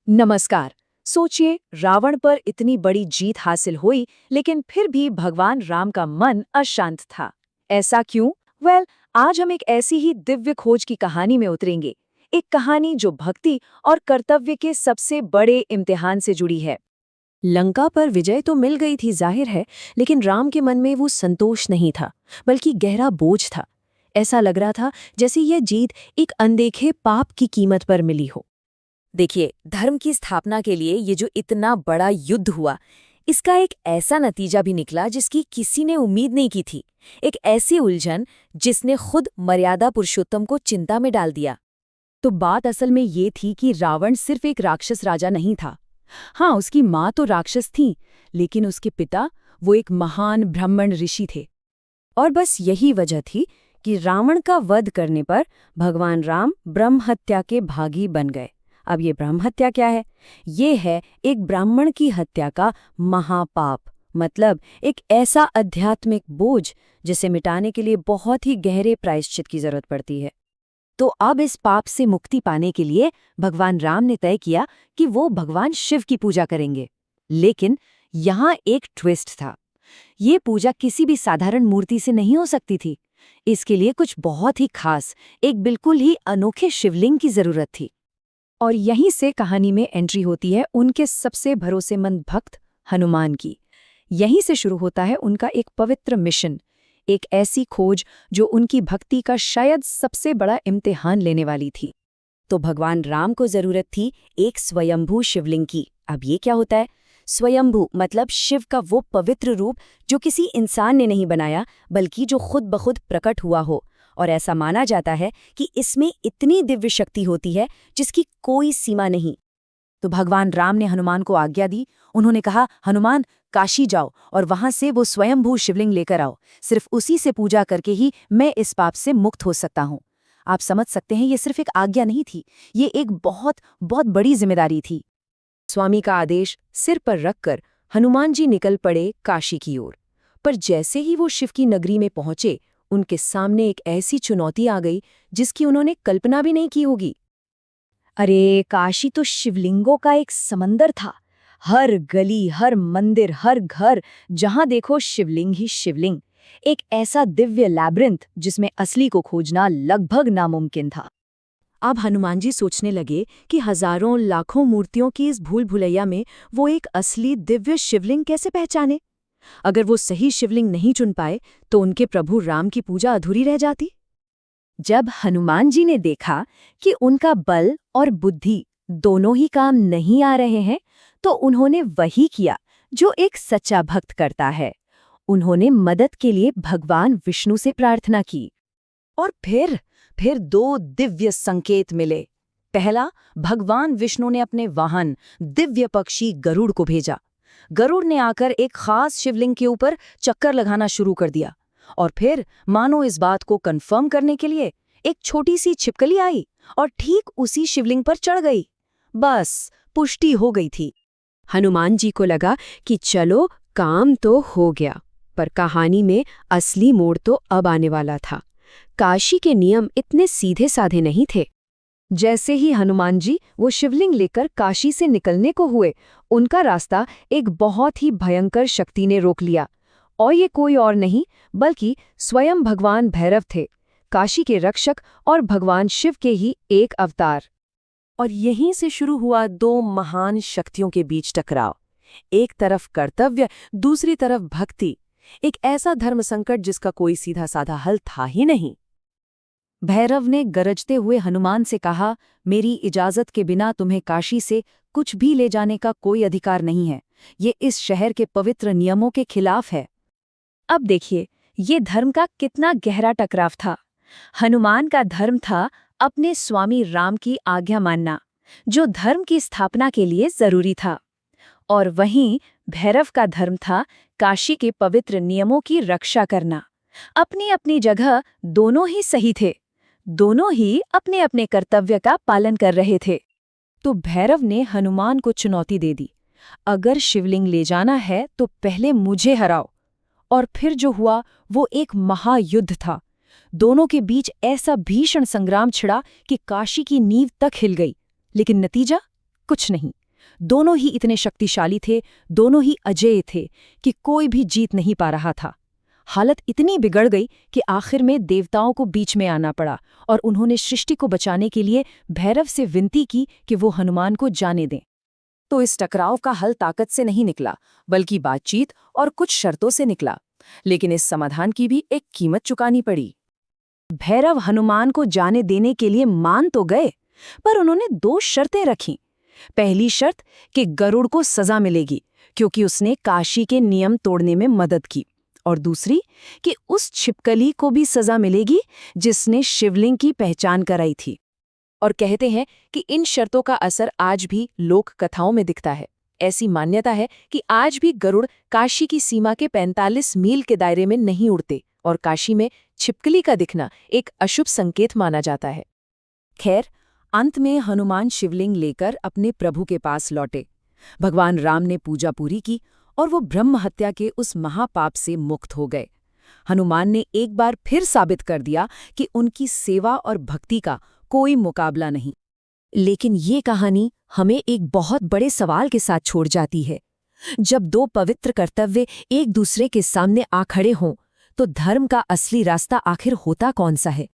नमस्कार। सोचिए, रावण पर इतनी बड़ी जीत हासिल हुई, लेकिन फिर भी भगवान राम का मन अशांत था। ऐसा क्यों? आज हम एक ऐसी ही दिव्य खोज की कहानी में उतरेंगे। एक कहानी जो भक्ति और कर्तव्य के सबसे बड़े इम्तिहान से जुड़ी है। लंका पर विजय तो मिल गई थी जाहिर है, लेकिन राम के मन में वो संतोष नहीं था, बल्कि गहरा बोझ था। ऐसा लग रहा था जैसे यह जीत एक अनदेखे पाप की कीमत पर मिली हो। देखिए, धर्म की स्थापना के लिए ये जो इतना बड़ा युद्ध हुआ, इसका एक ऐसा नतीजा भी निकला जिसकी किसी ने उम्मीद नहीं की थी। एक ऐसी उलझन जिसने खुद मर्यादा पुरुषोत्तम को चिंता में डाल दिया। तो बात असल में ये थी कि रावण सिर्फ एक राक्षस राजा नहीं था। हाँ, उसकी माँ तो राक्षस थी, लेकिन उसके पिता वो एक महान ब्राह्मण ऋषि थे। और बस यही वजह थी कि रावण का वध करने पर भगवान राम ब्रह्म हत्या के भागी बन गए। अब ये ब्रह्म हत्या क्या है? ये है एक ब्राह्मण की हत्या का महापाप, मतलब एक ऐसा आध्यात्मिक बोझ जिसे मिटाने के लिए बहुत ही गहरे प्रायश्चित की जरूरत पड़ती है। तो अब इस पाप से मुक्ति पाने के लिए भगवान राम ने तय किया कि वो भगवान शिव की पूजा करेंगे। लेकिन यहाँ एक ट्विस्ट था। ये पूजा किसी भी साधारण मूर्ति से नहीं हो सकती थी। इसके लिए कुछ बहुत ही खास, एक बिल्कुल ही अनोखे शिवलिंग की जरूरत थी। और यहीं से कहानी में एंट्री होती है उनके सबसे भरोसेमंद भक्त हनुमान की। यहीं से शुरू होता है उनका एक पवित्र मिशन, एक ऐसी खोज जो उनकी भक्ति का शायद सबसे बड़ा इम्तिहान लेने वाली थी। तो भगवान राम को जरूरत थी एक स्वयंभू शिवलिंग की। अब ये क्या होता है? स्वयंभू मतलब शिव का वो पवित्र रूप जो किसी इंसान ने नहीं बनाया, बल्कि जो खुद ब खुद प्रकट हुआ हो। और ऐसा माना जाता है कि इसमें इतनी दिव्य शक्ति होती है जिसकी कोई सीमा नहीं। तो भगवान राम ने हनुमान को आज्ञा दी। उन्होंने कहा, हनुमान, काशी जाओ और वहां से वो स्वयंभू शिवलिंग लेकर आओ। सिर्फ उसी से पूजा करके ही मैं इस पाप से मुक्त हो सकता हूँ। आप समझ सकते हैं, ये सिर्फ एक आज्ञा नहीं थी, ये एक बहुत बहुत बड़ी जिम्मेदारी थी। स्वामी का आदेश सिर पर रखकर हनुमान जी निकल पड़े काशी की ओर। पर जैसे ही वो शिव की नगरी में पहुंचे, उनके सामने एक ऐसी चुनौती आ गई जिसकी उन्होंने कल्पना भी नहीं की होगी। अरे, काशी तो शिवलिंगों का एक समंदर था। हर गली, हर मंदिर, हर घर, जहां देखो शिवलिंग ही शिवलिंग। एक ऐसा दिव्य लैब्रिंथ जिसमें असली को खोजना लगभग नामुमकिन था। अब हनुमान जी सोचने लगे कि हजारों लाखों मूर्तियों की इस भूल भुलैया में वो एक असली दिव्य शिवलिंग कैसे पहचाने। अगर वो सही शिवलिंग नहीं चुन पाए तो उनके प्रभु राम की पूजा अधूरी रह जाती। जब हनुमान जी ने देखा कि उनका बल और बुद्धि दोनों ही काम नहीं आ रहे हैं, तो उन्होंने वही किया जो एक सच्चा भक्त करता है। उन्होंने मदद के लिए भगवान विष्णु से प्रार्थना की। और फिर दो दिव्य संकेत मिले। पहला, भगवान विष्णु ने अपने वाहन दिव्य पक्षी गरुड़ को भेजा। गरुड़ ने आकर एक खास शिवलिंग के ऊपर चक्कर लगाना शुरू कर दिया। और फिर मानो इस बात को कंफर्म करने के लिए एक छोटी सी छिपकली आई और ठीक उसी शिवलिंग पर चढ़ गई। बस पुष्टि हो गई थी। हनुमान जी को लगा कि चलो, काम तो हो गया, पर कहानी में असली मोड़ तो अब आने वाला था। काशी के नियम इतने सीधे साधे नहीं थे। जैसे ही हनुमान जी वो शिवलिंग लेकर काशी से निकलने को हुए, उनका रास्ता एक बहुत ही भयंकर शक्ति ने रोक लिया। और ये कोई और नहीं बल्कि स्वयं भगवान भैरव थे, काशी के रक्षक और भगवान शिव के ही एक अवतार। और यहीं से शुरू हुआ दो महान शक्तियों के बीच टकराव। एक तरफ कर्तव्य, दूसरी तरफ भक्ति। एक ऐसा धर्म संकट जिसका कोई सीधा साधा हल था ही नहीं। भैरव ने गरजते हुए हनुमान से कहा, मेरी इजाजत के बिना तुम्हें काशी से कुछ भी ले जाने का कोई अधिकार नहीं है। ये इस शहर के पवित्र नियमों के खिलाफ है। अब देखिए, ये धर्म का कितना गहरा टकराव था। हनुमान का धर्म था अपने स्वामी राम की आज्ञा मानना, जो धर्म की स्थापना के लिए जरूरी था। और वहीं भैरव का धर्म था काशी के पवित्र नियमों की रक्षा करना। अपनी अपनी जगह दोनों ही सही थे, दोनों ही अपने अपने कर्तव्य का पालन कर रहे थे। तो भैरव ने हनुमान को चुनौती दे दी, अगर शिवलिंग ले जाना है तो पहले मुझे हराओ। और फिर जो हुआ वो एक महायुद्ध था। दोनों के बीच ऐसा भीषण संग्राम छिड़ा कि काशी की नींव तक हिल गई। लेकिन नतीजा कुछ नहीं। दोनों ही इतने शक्तिशाली थे, दोनों ही अजेय थे कि कोई भी जीत नहीं पा रहा था। हालत इतनी बिगड़ गई कि आखिर में देवताओं को बीच में आना पड़ा और उन्होंने सृष्टि को बचाने के लिए भैरव से विनती की कि वो हनुमान को जाने दें। तो इस टकराव का हल ताकत से नहीं निकला, बल्कि बातचीत और कुछ शर्तों से निकला। लेकिन इस समाधान की भी एक कीमत चुकानी पड़ी। भैरव हनुमान को जाने देने के लिए मान तो गए, पर उन्होंने 2 शर्तें रखीं। पहली शर्त कि गरुड़ को सजा मिलेगी क्योंकि उसने काशी के नियम तोड़ने में मदद की, और दूसरी कि उस छिपकली को भी सजा मिलेगी जिसने शिवलिंग की पहचान कराई थी। और कहते हैं कि इन शर्तों का असर आज भी लोक कथाओं में दिखता है। ऐसी मान्यता है कि आज भी गरुड़ काशी की सीमा के 45 मील के दायरे में नहीं उड़ते और काशी में छिपकली का दिखना एक अशुभ संकेत माना जाता है। खैर, अंत में हनुमान शिवलिंग लेकर अपने प्रभु के पास लौटे। भगवान राम ने पूजा पूरी की और वो ब्रह्म हत्या के उस महापाप से मुक्त हो गए। हनुमान ने एक बार फिर साबित कर दिया कि उनकी सेवा और भक्ति का कोई मुकाबला नहीं। लेकिन ये कहानी हमें एक बहुत बड़े सवाल के साथ छोड़ जाती है। जब 2 पवित्र कर्तव्य एक दूसरे के सामने आ खड़े हों, तो धर्म का असली रास्ता आखिर होता कौन सा है?